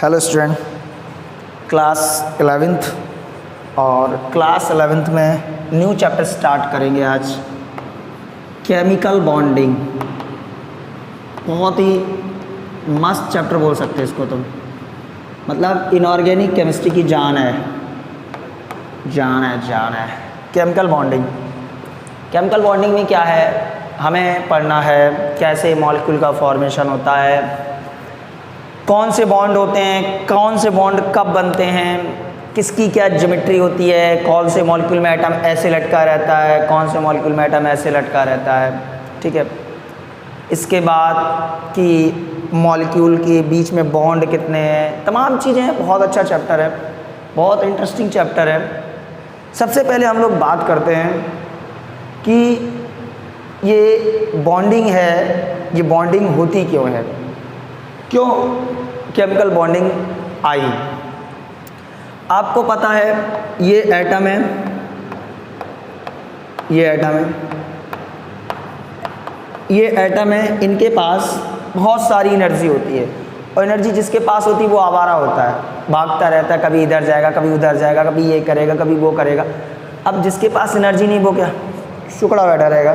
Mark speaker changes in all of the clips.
Speaker 1: Hello student, class 11th और class 11th में new chapter start करेंगे आज। केमिकल बॉन्डिंग, बहुत ही मस्त चैप्टर बोल सकते हैं इसको तुम। मतलब इनऑर्गेनिक केमिस्ट्री की जान है। केमिकल बॉन्डिंग, केमिकल बॉन्डिंग में क्या है हमें पढ़ना है, कैसे मॉलिक्यूल का फॉर्मेशन होता है, कौन से बॉन्ड होते हैं, कौन से बॉन्ड कब बनते हैं, किसकी क्या ज्योमेट्री होती है, कौन से मॉलिक्यूल में एटम ऐसे लटका रहता है, कौन से मॉलिक्यूल में एटम ऐसे लटका रहता है। ठीक है, इसके बाद कि मॉलिक्यूल के बीच में बॉन्ड कितने हैं, तमाम चीज़ें हैं। बहुत अच्छा चैप्टर है, बहुत इंटरेस्टिंग चैप्टर है। सबसे पहले हम लोग बात करते हैं कि ये बॉन्डिंग है, ये बॉन्डिंग होती क्यों है, क्यों केमिकल बॉन्डिंग आई। आपको पता है ये एटम है, ये एटम है, ये एटम है, इनके पास बहुत सारी एनर्जी होती है और एनर्जी जिसके पास होती है वो आवारा होता है, भागता रहता है, कभी इधर जाएगा, कभी उधर जाएगा, कभी ये करेगा, कभी वो करेगा। अब जिसके पास एनर्जी नहीं वो क्या शुक्ड़ा बैठा रहेगा।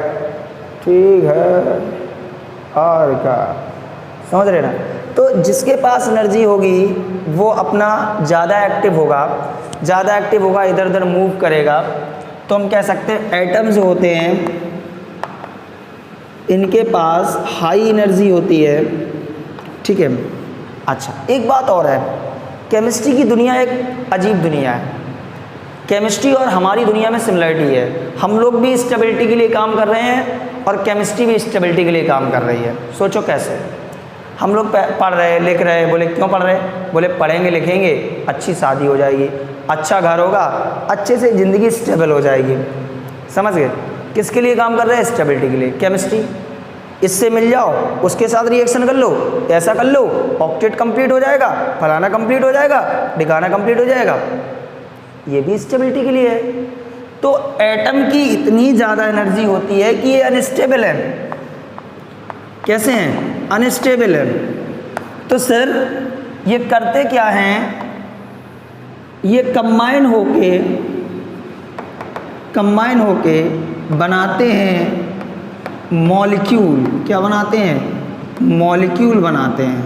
Speaker 1: ठीक है, और क्या समझ रहे ना। तो जिसके पास एनर्जी होगी वो अपना ज़्यादा एक्टिव होगा, इधर उधर मूव करेगा। तो हम कह सकते हैं एटम जो होते हैं इनके पास हाई एनर्जी होती है। ठीक है, अच्छा एक बात और है, केमिस्ट्री की दुनिया एक अजीब दुनिया है। केमिस्ट्री और हमारी दुनिया में सिमिलरिटी है। हम लोग भी स्टेबिलिटी के लिए काम कर रहे हैं और केमिस्ट्री भी स्टेबिलिटी के लिए काम कर रही है। सोचो कैसे। हम लोग पढ़ रहे हैं, लिख रहे हैं, बोले क्यों पढ़ रहे हैं, बोले पढ़ेंगे लिखेंगे अच्छी शादी हो जाएगी, अच्छा घर होगा, अच्छे से ज़िंदगी स्टेबल हो जाएगी। समझ गए। किसके लिए काम कर रहे हैं? स्टेबिलिटी के लिए। केमिस्ट्री, इससे मिल जाओ, उसके साथ रिएक्शन कर लो, ऐसा कर लो, ऑक्टेट कंप्लीट हो जाएगा, फलाना कंप्लीट हो जाएगा, ढिकाना कंप्लीट हो जाएगा। ये भी स्टेबिलिटी के लिए है। तो एटम की इतनी ज़्यादा एनर्जी होती है कि ये अनस्टेबल है। कैसे हैं? अनस्टेबल है। तो सर ये करते क्या हैं, ये कंबाइन होके बनाते हैं मॉलिक्यूल। क्या बनाते हैं? मॉलिक्यूल बनाते हैं।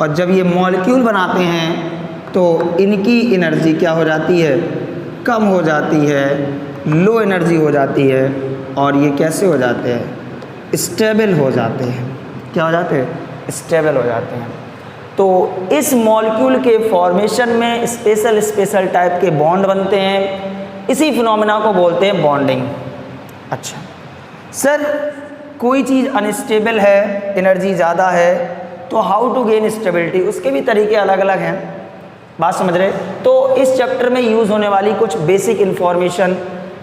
Speaker 1: और जब ये मॉलिक्यूल बनाते हैं तो इनकी एनर्जी क्या हो जाती है? कम हो जाती है, लो एनर्जी हो जाती है। और ये कैसे हो जाते हैं? स्टेबल हो जाते हैं। क्या हो जाते हैं? स्टेबल हो जाते हैं। तो इस मॉलिक्यूल के फॉर्मेशन में स्पेशल टाइप के बॉन्ड बनते हैं। इसी फिनोमेना को बोलते हैं बॉन्डिंग। अच्छा सर, कोई चीज़ अनस्टेबल है, एनर्जी ज़्यादा है, तो हाउ टू गेन स्टेबिलिटी, उसके भी तरीके अलग अलग हैं। बात समझ रहे? तो इस चैप्टर में यूज़ होने वाली कुछ बेसिक इन्फॉर्मेशन,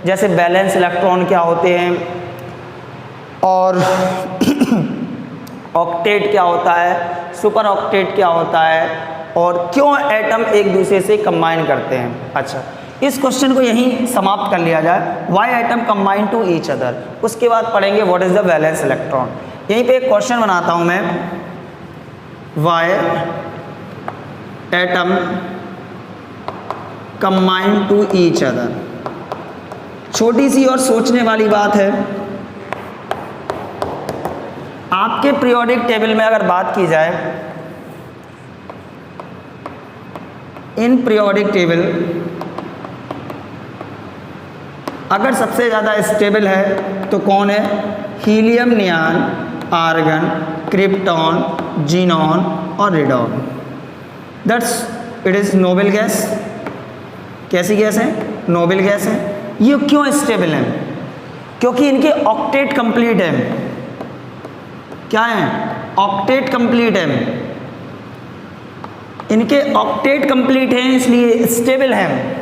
Speaker 1: जैसे बैलेंस इलेक्ट्रॉन क्या होते हैं, और ऑक्टेट क्या होता है, सुपर ऑक्टेट क्या होता है, और क्यों एटम एक दूसरे से कंबाइन करते हैं। अच्छा, इस क्वेश्चन को यहीं समाप्त कर लिया जाए, why atom combine to each other. उसके बाद पढ़ेंगे what is the valence electron. यहीं पे एक क्वेश्चन बनाता हूं मैं, why atom combine to each other. छोटी सी और सोचने वाली बात है। आपके पीरियोडिक टेबल में अगर बात की जाए, इन पीरियोडिक टेबल अगर सबसे ज़्यादा स्टेबल है तो कौन है? Helium, neon, argon, krypton, xenon और radon. That's it is noble gas. कैसी गैस है? नोबल गैस है। ये क्यों स्टेबल है? क्योंकि इनके ऑक्टेट कंप्लीट है। क्या है? ऑक्टेट कंप्लीट है। इनके ऑक्टेट कंप्लीट हैं, इसलिए स्टेबल हैं।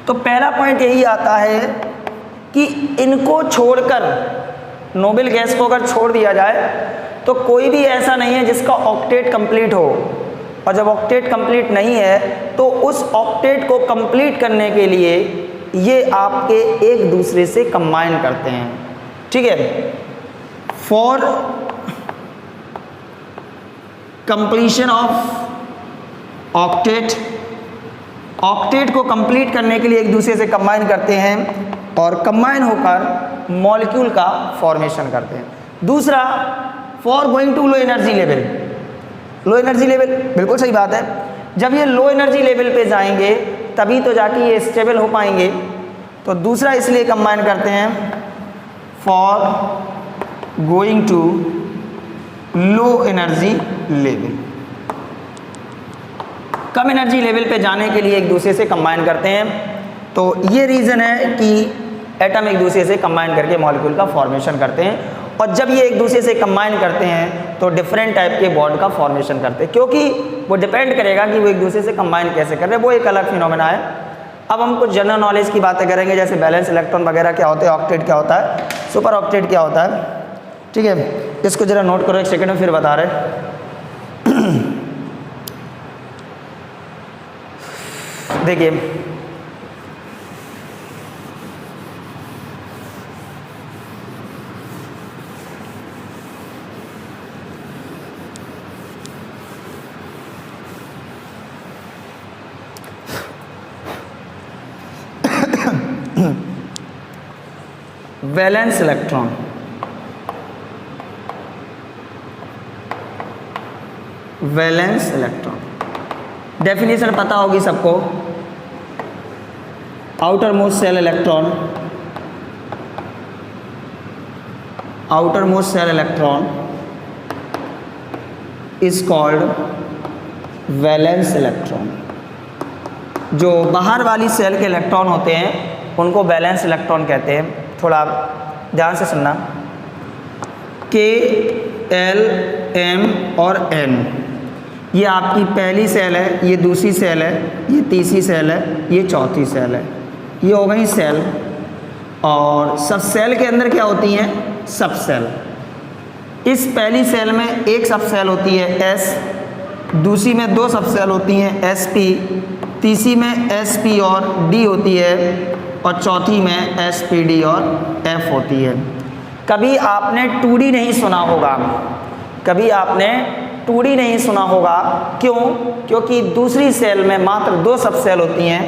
Speaker 1: तो पहला पॉइंट यही आता है कि इनको छोड़कर, नोबल गैस को अगर छोड़ दिया जाए तो कोई भी ऐसा नहीं है जिसका ऑक्टेट कंप्लीट हो। और जब ऑक्टेट कंप्लीट नहीं है तो उस ऑक्टेट को कंप्लीट करने के लिए ये आपके एक दूसरे से कंबाइन करते हैं। ठीक है, for completion of octet, octet को कंप्लीट करने के लिए एक दूसरे से कंबाइन करते हैं और कंबाइन होकर मॉलिक्यूल का फॉर्मेशन करते हैं। दूसरा, for going to low energy level, low energy level, बिल्कुल सही बात है। जब ये लो एनर्जी लेवल पे जाएंगे तभी तो जाके ये स्टेबल हो पाएंगे। तो दूसरा इसलिए कंबाइन करते हैं for going to low energy level, कम एनर्जी लेवल पे जाने के लिए एक दूसरे से कंबाइन करते हैं। तो ये रीज़न है कि एटम एक दूसरे से कंबाइन करके मॉलिक्यूल का फॉर्मेशन करते हैं, और जब ये एक दूसरे से कंबाइन करते हैं तो डिफरेंट टाइप के बॉन्ड का फॉर्मेशन करते हैं, क्योंकि वो डिपेंड करेगा कि वो एक दूसरे से कंबाइन कैसे कर रहे हैं, वो एक अलग फिनोमेना है। अब हम कुछ जनरल नॉलेज की बातें करेंगे, जैसे बैलेंस इलेक्ट्रॉन वगैरह क्या होते हैं, ऑक्टेट क्या होता है, सुपर ऑक्टेट क्या होता है, ठीक है। इसको जरा नोट करो, एक सेकेंड में फिर बता रहे। देखिए, valence electron, valence electron definition पता होगी सबको। Outer most shell electron, outer most shell electron is called valence electron. जो बाहर वाली सेल के इलेक्ट्रॉन होते हैं उनको वैलेंस इलेक्ट्रॉन कहते हैं। थोड़ा ध्यान से सुनना, के, एल, एम और एन, ये आपकी पहली सेल है, ये दूसरी सेल है, ये तीसरी सेल है, ये चौथी सेल है, ये हो गई सेल। और सब सेल के अंदर क्या होती हैं, सब सेल। इस पहली सेल में एक सब सेल होती है एस, दूसरी में दो सब सेल होती हैं एस पी, तीसरी में एस पी और डी होती है, और चौथी में एस पी डी और एफ होती है। कभी आपने 2D नहीं सुना होगा, कभी आपने 2D नहीं सुना होगा, क्यों? क्योंकि दूसरी सेल में मात्र दो सब सेल होती हैं,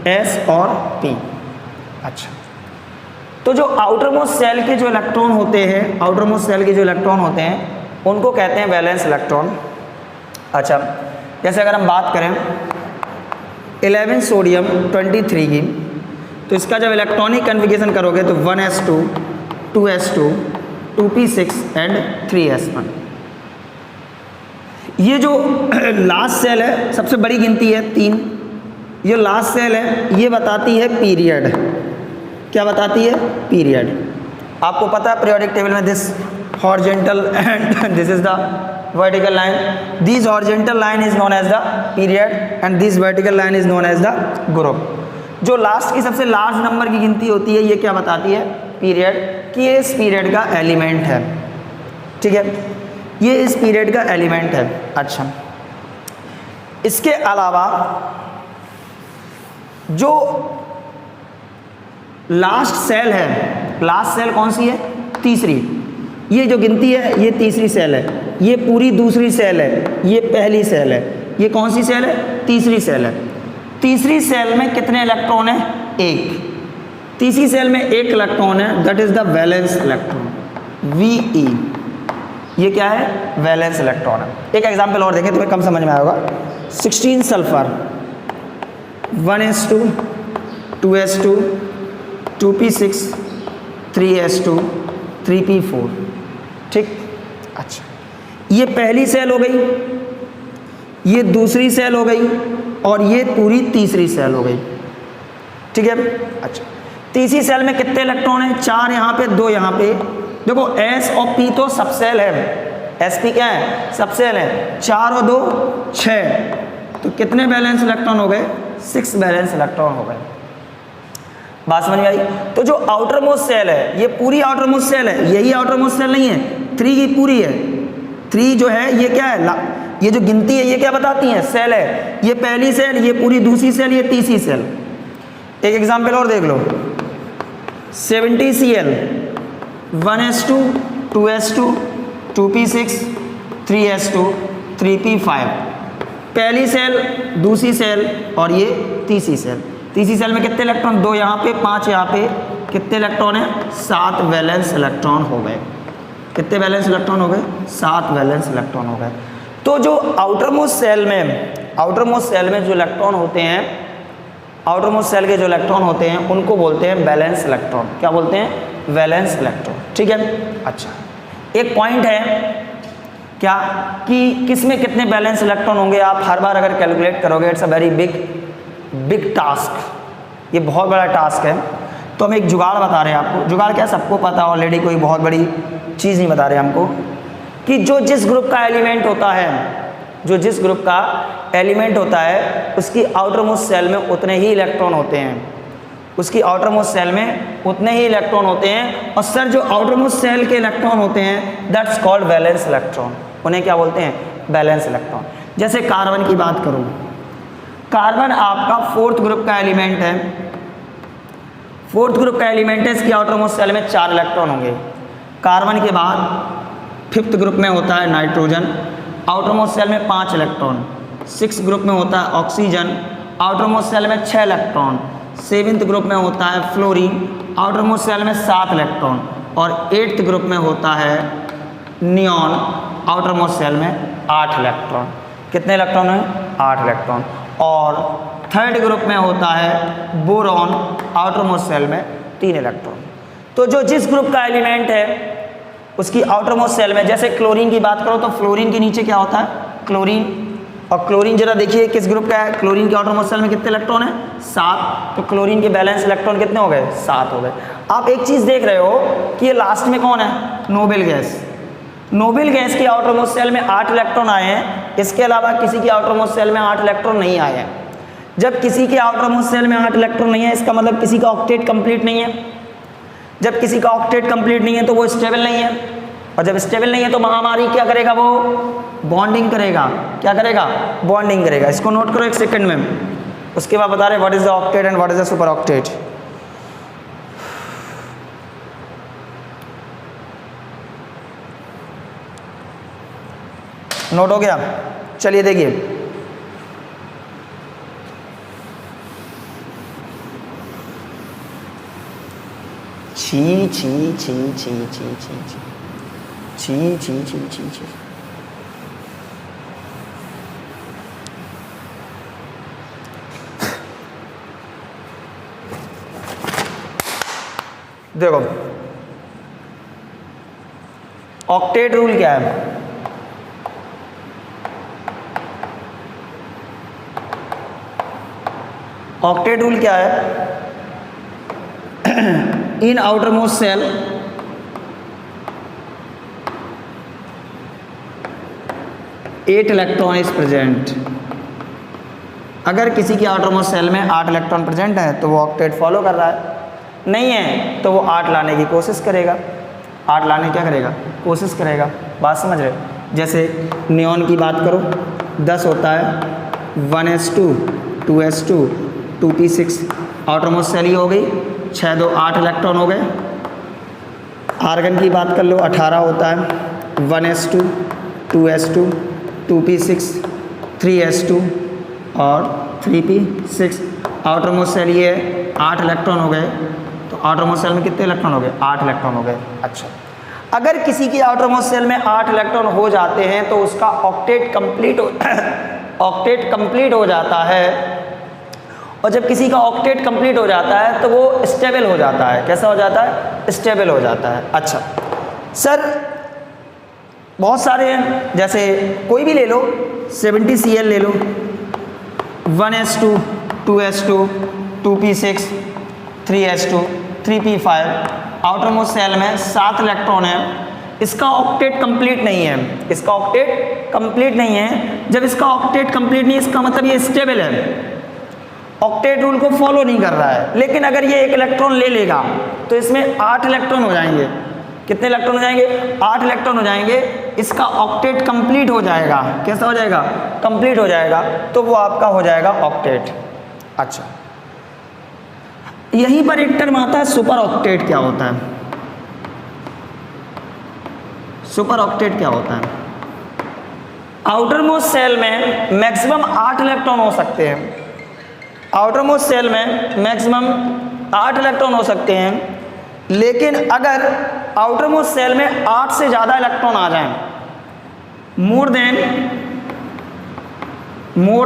Speaker 1: एस और पी। अच्छा, तो जो आउटर मोस्ट सेल के जो इलेक्ट्रॉन होते हैं, आउटर मोस्ट सेल के जो इलेक्ट्रॉन होते हैं उनको कहते हैं वैलेंस इलेक्ट्रॉन। अच्छा, जैसे अगर हम बात करें 11 सोडियम 23 की, तो इसका जब इलेक्ट्रॉनिक कन्फिगरेशन करोगे तो 1s2, 2s2, 2p6 and 3s1। ये जो लास्ट सेल है, सबसे बड़ी गिनती है 3, ये लास्ट सेल है, ये बताती है पीरियड। क्या बताती है? पीरियड। आपको पता है पीरियोडिक टेबल में this horizontal and this is the vertical line, this horizontal line is known as the period and this vertical line is known as the group. जो लास्ट की सबसे लार्ज नंबर की गिनती होती है, ये क्या बताती है? पीरियड, कि ये इस पीरियड का एलिमेंट है। ठीक है, ये इस पीरियड का एलिमेंट है। अच्छा, इसके अलावा जो लास्ट सेल है, लास्ट सेल कौन सी है? तीसरी। ये जो गिनती है ये तीसरी सेल है, ये पूरी दूसरी सेल है, ये पहली सेल है, ये कौन सी सेल है? तीसरी सेल है। तीसरी सेल में कितने इलेक्ट्रॉन है? एक। तीसरी सेल में एक इलेक्ट्रॉन है, that is the valence electron, Ve। ये क्या है? वैलेंस इलेक्ट्रॉन है। एक एग्जांपल और देखें, तुम्हें कम समझ में आएगा। 16 sulphur, 1s2, 2s2, 2p6, 3s2, 3p4। ठीक। अच्छा, ये पहली सेल हो गई, ये दूसरी सेल हो गई, और ये पूरी तीसरी सेल हो गई। ठीक है। अच्छा, तीसरी सेल में कितने इलेक्ट्रॉन हैं? 4 यहाँ पे, 2 यहाँ पे। देखो S और P तो सब सेल है, sp क्या है? सब सेल है। 4 और 2 6, तो कितने बैलेंस इलेक्ट्रॉन हो गए? 6 बैलेंस इलेक्ट्रॉन हो गए। बात समझ में आई? तो जो आउटर मोस्ट सेल है, ये पूरी आउटर मोस्ट सेल है, यही आउटर मोस्ट सेल नहीं है, 3 की पूरी है। 3 जो है ये क्या है? ये जो गिनती है ये क्या बताती है? सेल है। ये पहली सेल, ये पूरी दूसरी सेल, ये तीसरी सेल। एक एग्जांपल और देख लो, 70Cl, 1s2, 2s2, 2p6, 3s2, 3p5, पहली सेल, दूसरी सेल और ये तीसरी सेल। तीसरी सेल में कितने इलेक्ट्रॉन, 2 यहाँ पे, 5 यहाँ पे, कितने इलेक्ट्रॉन है, 7 वैलेंस इलेक्ट्रॉन हो गए। कितने वैलेंस इलेक्ट्रॉन हो गए, 7 वैलेंस इलेक्ट्रॉन हो गए। तो जो आउटर मोस्ट सेल में जो इलेक्ट्रॉन होते हैं, आउटर मोस्ट सेल के जो इलेक्ट्रॉन होते हैं उनको बोलते हैं वैलेंस इलेक्ट्रॉन। क्या बोलते हैं, वैलेंस इलेक्ट्रॉन। ठीक है, अच्छा एक पॉइंट है क्या कि किस में कितने वैलेंस इलेक्ट्रॉन होंगे, आप हर बार अगर कैलकुलेट करोगे it's a very big task, ये बहुत बड़ा टास्क है। तो हम एक जुगाड़ बता रहे हैं आपको। जुगाड़ क्या, सबको पता ऑलरेडी, कोई बहुत बड़ी चीज़ नहीं बता रहे हमको, कि जो जिस ग्रुप का एलिमेंट होता है, जो जिस ग्रुप का एलिमेंट होता है उसकी आउटर मोस्ट सेल में उतने ही इलेक्ट्रॉन होते हैं, उसकी आउटर मोस्ट सेल में उतने ही इलेक्ट्रॉन होते हैं। और सर जो आउटर मोस्ट सेल के इलेक्ट्रॉन होते हैं दैट्स कॉल्ड वैलेंस इलेक्ट्रॉन, उन्हें क्या बोलते हैं, वैलेंस इलेक्ट्रॉन। जैसे कार्बन की बात करूँ, कार्बन आपका 4th ग्रुप का एलिमेंट है, 4th ग्रुप का एलिमेंट है, इसकी आउटर मोस्ट सेल में 4 इलेक्ट्रॉन होंगे। कार्बन के बाद 5th ग्रुप में होता है नाइट्रोजन, आउटर मोस्ट सेल में 5 इलेक्ट्रॉन। 6th ग्रुप में होता है ऑक्सीजन, आउटर मोस्ट सेल में 6 इलेक्ट्रॉन। 7th ग्रुप में होता है फ्लोरीन, आउटर मोस्ट सेल में 7 इलेक्ट्रॉन। और 8th ग्रुप में होता है नियॉन, आउटर मोस्ट सेल में 8 इलेक्ट्रॉन। कितने इलेक्ट्रॉन हैं, 8 इलेक्ट्रॉन। और 3rd ग्रुप में होता है बोरॉन, आउटर मोस्ट सेल में 3 इलेक्ट्रॉन। तो जो जिस ग्रुप का एलिमेंट है उसकी आउटर मोस्ट सेल में, जैसे क्लोरीन की बात करो तो फ्लोरीन के नीचे क्या होता है, क्लोरीन। और क्लोरीन जरा देखिए किस ग्रुप का है, क्लोरीन के आउटर मोस्ट सेल में कितने इलेक्ट्रॉन है, 7। तो क्लोरीन के बैलेंस इलेक्ट्रॉन कितने हो गए, 7 हो गए। आप एक चीज़ देख रहे हो कि ये लास्ट में कौन है, नोबेल गैस। नोबेल गैस की आउटर मोस्ट सेल में 8 इलेक्ट्रॉन आए हैं, इसके अलावा किसी की आउटर मोस्ट सेल में 8 इलेक्ट्रॉन नहीं आए हैं। जब किसी के आउटर मोस्ट सेल में 8 इलेक्ट्रॉन नहीं है, इसका मतलब किसी का ऑक्टेट कंप्लीट नहीं है। जब किसी का ऑक्टेट कंप्लीट नहीं है तो वो स्टेबल नहीं है, और जब स्टेबल नहीं है तो महामारी क्या करेगा, वो बॉन्डिंग करेगा। क्या करेगा, बॉन्डिंग करेगा। इसको नोट करो एक सेकंड में, उसके बाद बता रहे what is the octet and what is the super octet. Note हो गया, चलिए देखिए। छी छी छी छी छी छी छी छी छी छी छी। देखो ऑक्टेट रूल क्या है, ऑक्टेट रूल क्या है, in outermost shell eight electron is present. अगर किसी की आउटर मोस्ट सेल में 8 इलेक्ट्रॉन प्रेजेंट है तो वो ऑक्टेट फॉलो कर रहा है, नहीं है तो वो 8 लाने की कोशिश करेगा, 8 लाने क्या करेगा, कोशिश करेगा। बात समझ रहे, जैसे नियॉन की बात करो 10 होता है, 1s2 2s2 2p6 outer most shell ही हो गई, 6 2 8 इलेक्ट्रॉन हो गए। आर्गन की बात कर लो 18 होता है, 1s2 2s2 2p6 3s2 और 3p6 आउटर मोस्ट सेल ये 8 इलेक्ट्रॉन हो गए। तो आउटर मोस्ट सेल में कितने इलेक्ट्रॉन हो गए, 8 इलेक्ट्रॉन हो गए। अच्छा, अगर किसी की आउटर मोस्ट सेल में 8 इलेक्ट्रॉन हो जाते हैं तो उसका ऑक्टेट कंप्लीट हो जाता है। और जब किसी का ऑक्टेट कंप्लीट हो जाता है तो वो स्टेबल हो जाता है। कैसा हो जाता है, स्टेबल हो जाता है। अच्छा सर बहुत सारे हैं, जैसे कोई भी ले लो, 70Cl ले लो, 1s2 2s2 2p6 3s2 3p5 outer most shell में 7 इलेक्ट्रॉन है। इसका ऑक्टेट कंप्लीट नहीं है, इसका ऑक्टेट कंप्लीट नहीं है। जब इसका ऑक्टेट कंप्लीट नहीं है इसका मतलब ये स्टेबल है, ऑक्टेट रूल को फॉलो नहीं कर रहा है। लेकिन अगर ये 1 इलेक्ट्रॉन ले लेगा तो इसमें 8 इलेक्ट्रॉन हो जाएंगे। कितने इलेक्ट्रॉन हो जाएंगे, 8 इलेक्ट्रॉन हो जाएंगे। इसका ऑक्टेट कंप्लीट हो जाएगा। कैसा हो जाएगा, कंप्लीट हो जाएगा, तो वो आपका हो जाएगा ऑक्टेट। अच्छा, यहीं पर एक टर्म आता है सुपर ऑक्टेट। क्या होता है सुपर ऑक्टेट, क्या होता है? आउटर मोस्ट सेल में मैक्सिमम 8 इलेक्ट्रॉन हो सकते हैं। आउटर मोस्ट सेल में मैक्सिमम 8 इलेक्ट्रॉन हो सकते हैं, लेकिन अगर आउटर मोस्ट सेल में 8 से ज़्यादा इलेक्ट्रॉन आ जाएं, more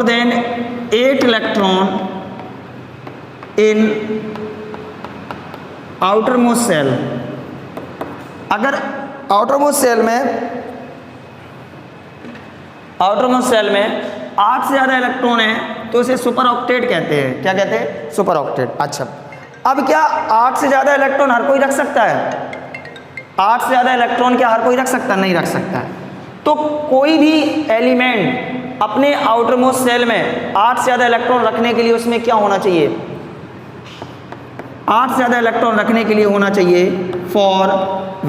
Speaker 1: than 8 electron in outermost shell, अगर आउटर मोस्ट सेल में 8 से ज़्यादा इलेक्ट्रॉन है तो इसे सुपर ऑक्टेट कहते हैं। क्या कहते हैं? Super octet. अच्छा, अब क्या 8 से ज़्यादा इलेक्ट्रॉन हर कोई रख सकता है? 8 से ज़्यादा इलेक्ट्रॉन क्या हर कोई रख सकता है? नहीं रख सकता है। तो कोई भी एलिमेंट अपने आउटर मोस्ट सेल में 8 से ज़्यादा इलेक्ट्रॉन रखने के लिए उसमें क्या होना चाहिए? 8 से ज़्यादा इलेक्ट्रॉन रखने के लिए होना चाहिए for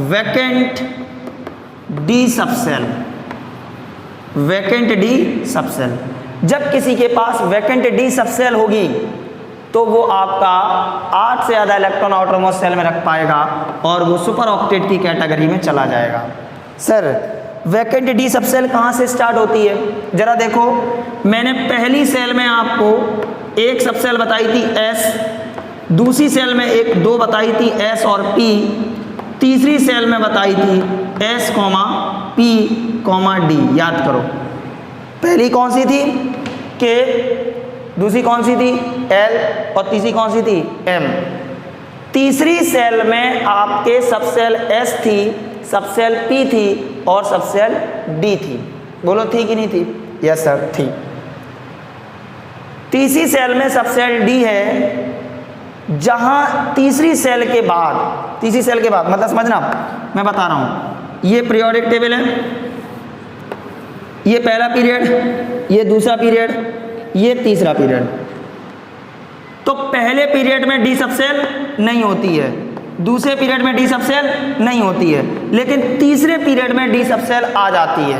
Speaker 1: vacant D subshell. Vacant D subshell, जब किसी के पास वैकेंट डी सबसेल होगी तो वो आपका 8 से ज़्यादा इलेक्ट्रॉन आउटर मोस्ट सेल में रख पाएगा और वो सुपर ऑक्टेट की कैटेगरी में चला जाएगा। सर वैकेंट डी सबसेल कहाँ से स्टार्ट होती है? ज़रा देखो, मैंने पहली सेल में आपको एक सबसेल बताई थी S, दूसरी सेल में एक 2 बताई थी S और P, तीसरी सेल में बताई थी S, P, D। याद करो, पहली कौन सी थी? K, दूसरी कौन सी थी? L और तीसरी कौन सी थी? M। तीसरी सेल में आपके सबसेल S थी, सबसेल P थी और सबसेल D थी। बोलो थी कि नहीं थी? यस सर, थी। तीसरी सेल में सबसेल D है, जहां तीसरी सेल के बाद मतलब समझना, मैं बता रहा हूं, ये पीरियोडिक टेबल है, ये पहला पीरियड, ये दूसरा पीरियड, ये तीसरा पीरियड। तो पहले पीरियड में डी सबसेल नहीं होती है, दूसरे पीरियड में डी सबसेल नहीं होती है, लेकिन तीसरे पीरियड में डी सबसेल आ जाती है।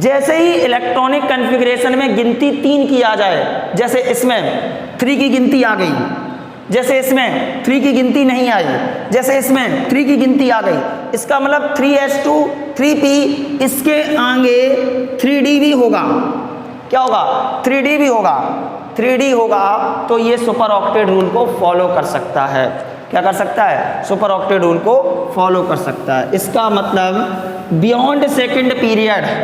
Speaker 1: जैसे ही इलेक्ट्रॉनिक कॉन्फ़िगरेशन में गिनती 3 की आ जाए, जैसे इसमें 3 की गिनती आ गई, जैसे इसमें 3 की गिनती नहीं आई, जैसे इसमें 3 की गिनती आ गई, इसका मतलब 3s2 3p, इसके आगे 3d भी होगा। क्या होगा? 3d भी होगा। 3d होगा तो ये सुपर ऑक्टेट रूल को फॉलो कर सकता है। क्या कर सकता है? सुपर ऑक्टेट रूल को फॉलो कर सकता है। इसका मतलब बियॉन्ड सेकंड पीरियड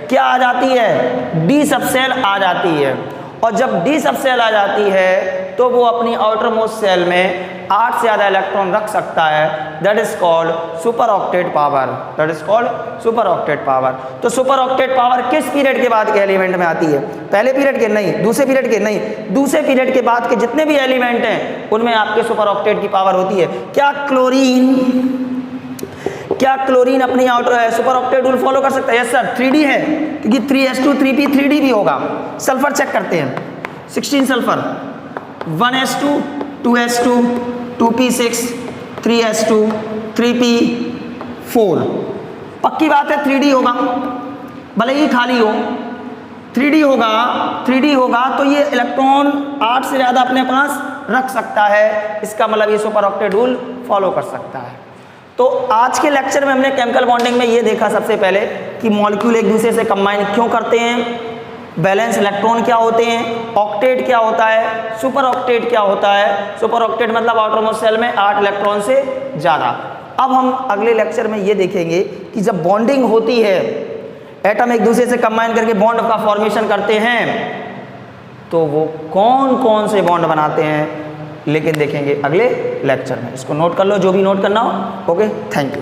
Speaker 1: क्या आ जाती है? डी सबसेल आ जाती है, और जब डी सबसेल आ जाती है तो वो अपनी आउटर मोस्ट सेल में 8 से ज़्यादा इलेक्ट्रॉन रख सकता है। That is called super octet power. तो सुपर ऑक्टेट पावर किस पीरियड के बाद के एलिमेंट में आती है? पहले पीरियड के नहीं, दूसरे पीरियड के नहीं, दूसरे पीरियड के बाद के जितने भी एलिमेंट हैं उनमें आपके सुपर ऑक्टेट की पावर होती है। क्या क्लोरीन अपनी outer super octet rule follow कर सकता है? यस सर, 3d है, क्योंकि 3s2 3p 3d भी होगा। सल्फर चेक करते हैं, 16 sulphur, 1s2 2s2 2p6 3s2 3p4। पक्की बात है 3d होगा, भले ही खाली हो 3d होगा तो ये इलेक्ट्रॉन 8 से ज़्यादा अपने पास रख सकता है। इसका मतलब ये सुपर ऑक्टेट रूल फॉलो कर सकता है। तो आज के लेक्चर में हमने केमिकल बॉन्डिंग में ये देखा सबसे पहले कि मॉलिक्यूल एक दूसरे से कंबाइन क्यों करते हैं, बैलेंस इलेक्ट्रॉन क्या होते हैं, ऑक्टेट क्या होता है, सुपर ऑक्टेट क्या होता है। सुपर ऑक्टेट मतलब आउटर मोस्ट सेल में 8 इलेक्ट्रॉन से ज़्यादा। अब हम अगले लेक्चर में ये देखेंगे कि जब बॉन्डिंग होती है, एटम एक दूसरे से कंबाइन करके बॉन्ड का फॉर्मेशन करते हैं, तो वो कौन कौन से बॉन्ड बनाते हैं, लेकिन देखेंगे अगले लेक्चर में। इसको नोट कर लो, जो भी नोट करना हो। Okay, thank you.